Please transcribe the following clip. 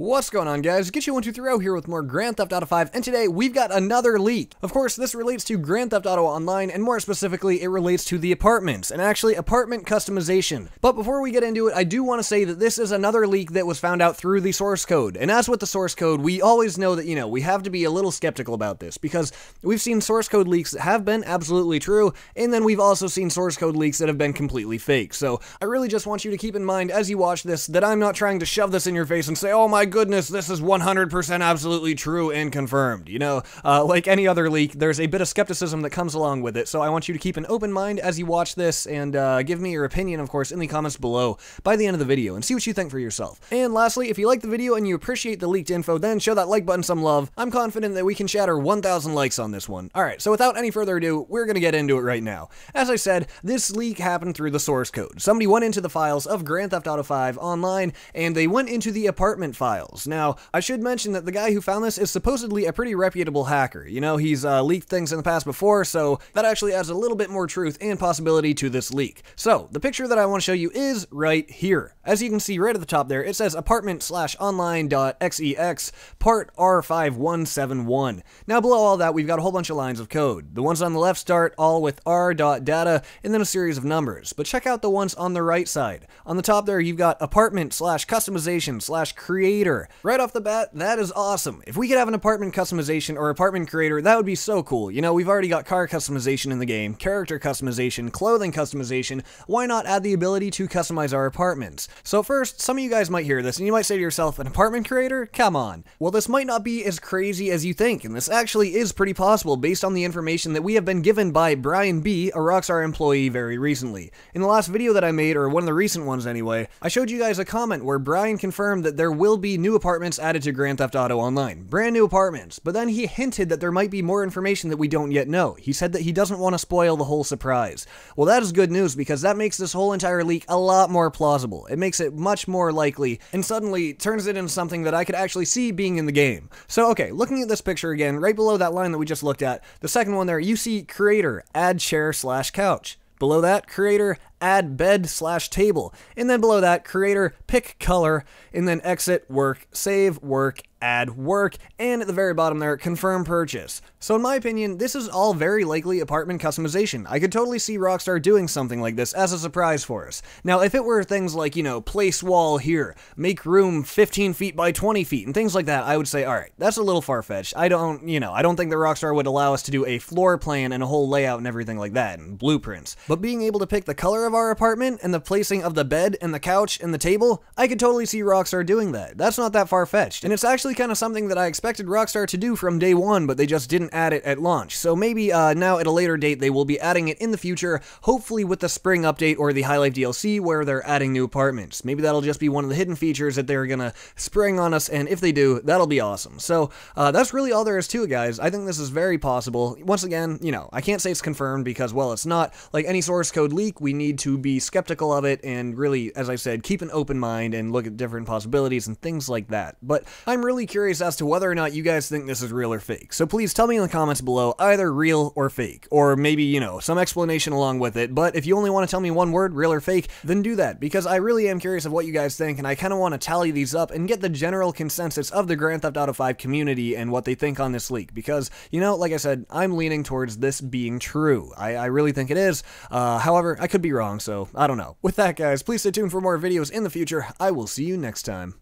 What's going on, guys? Get you 123 here with more Grand Theft Auto 5, and today we've got another leak. Of course, this relates to Grand Theft Auto Online, and more specifically, it relates to the apartments, and actually apartment customization. But before we get into it, I do want to say that this is another leak that was found out through the source code. And as with the source code, we always know that, we have to be a little skeptical about this, because we've seen source code leaks that have been absolutely true, and then we've also seen source code leaks that have been completely fake. So I really just want you to keep in mind as you watch this that I'm not trying to shove this in your face and say, oh my goodness, this is 100% absolutely true and confirmed. Like any other leak, there's a bit of skepticism that comes along with it, so I want you to keep an open mind as you watch this, and give me your opinion, of course, in the comments below by the end of the video, and see what you think for yourself. And lastly, if you like the video and you appreciate the leaked info, then show that like button some love. I'm confident that we can shatter 1,000 likes on this one. Alright, so without any further ado, we're gonna get into it right now. As I said, this leak happened through the source code. Somebody went into the files of Grand Theft Auto 5 Online, and they went into the apartment files. Now, I should mention that the guy who found this is supposedly a pretty reputable hacker. He's leaked things in the past before, so that actually adds a little bit more truth and possibility to this leak. So, the picture that I want to show you is right here. As you can see right at the top there, it says apartment/online.xex part R5171. Now, below all that, we've got a whole bunch of lines of code. The ones on the left start all with r.data and then a series of numbers. But check out the ones on the right side. On the top there, you've got apartment/customization/creator. Right off the bat, that is awesome. If we could have an apartment customization or apartment creator, that would be so cool. We've already got car customization in the game, character customization, clothing customization. Why not add the ability to customize our apartments? So first, some of you guys might hear this and you might say to yourself, an apartment creator? Come on. Well, this might not be as crazy as you think, and this actually is pretty possible based on the information that we have been given by Brian B., a Rockstar employee, very recently. In the last video that I made, or one of the recent ones anyway, I showed you guys a comment where Brian confirmed that there will be new apartments added to Grand Theft Auto Online. Brand new apartments. But then he hinted that there might be more information that we don't yet know. He said that he doesn't want to spoil the whole surprise. Well, that is good news because that makes this whole entire leak a lot more plausible. It makes it much more likely and suddenly turns it into something that I could actually see being in the game. So, okay, looking at this picture again, right below that line that we just looked at, the second one there, you see creator, add chair/couch. Below that, creator, add bed/table. And then below that, creator, pick color, and then exit, work, save, work, add work, and at the very bottom there, confirm purchase. So in my opinion, this is all very likely apartment customization. I could totally see Rockstar doing something like this as a surprise for us. Now, if it were things like, place wall here, make room 15 feet by 20 feet, and things like that, I would say, alright, that's a little far-fetched. I don't think that Rockstar would allow us to do a floor plan and a whole layout and everything like that, and blueprints. But being able to pick the color of our apartment and the placing of the bed and the couch and the table, I could totally see Rockstar doing that. That's not that far-fetched, and it's actually kind of something that I expected Rockstar to do from day one, but they just didn't add it at launch. So maybe now at a later date they will be adding it in the future, hopefully with the spring update or the High Life DLC where they're adding new apartments. Maybe that'll just be one of the hidden features that they're gonna spring on us, and if they do, that'll be awesome. So that's really all there is to it, guys. I think this is very possible. Once again, I can't say it's confirmed because, well, it's not. Like any source code leak, we need to be skeptical of it and really, as I said, keep an open mind and look at different possibilities and things like that. But I'm really curious as to whether or not you guys think this is real or fake. So please tell me in the comments below, either real or fake, or maybe, some explanation along with it. But if you only want to tell me one word, real or fake, then do that, because I really am curious of what you guys think, and I kind of want to tally these up and get the general consensus of the Grand Theft Auto 5 community and what they think on this leak, because, like I said, I'm leaning towards this being true. I really think it is. However, I could be wrong, so I don't know. With that, guys, please stay tuned for more videos in the future. I will see you next time.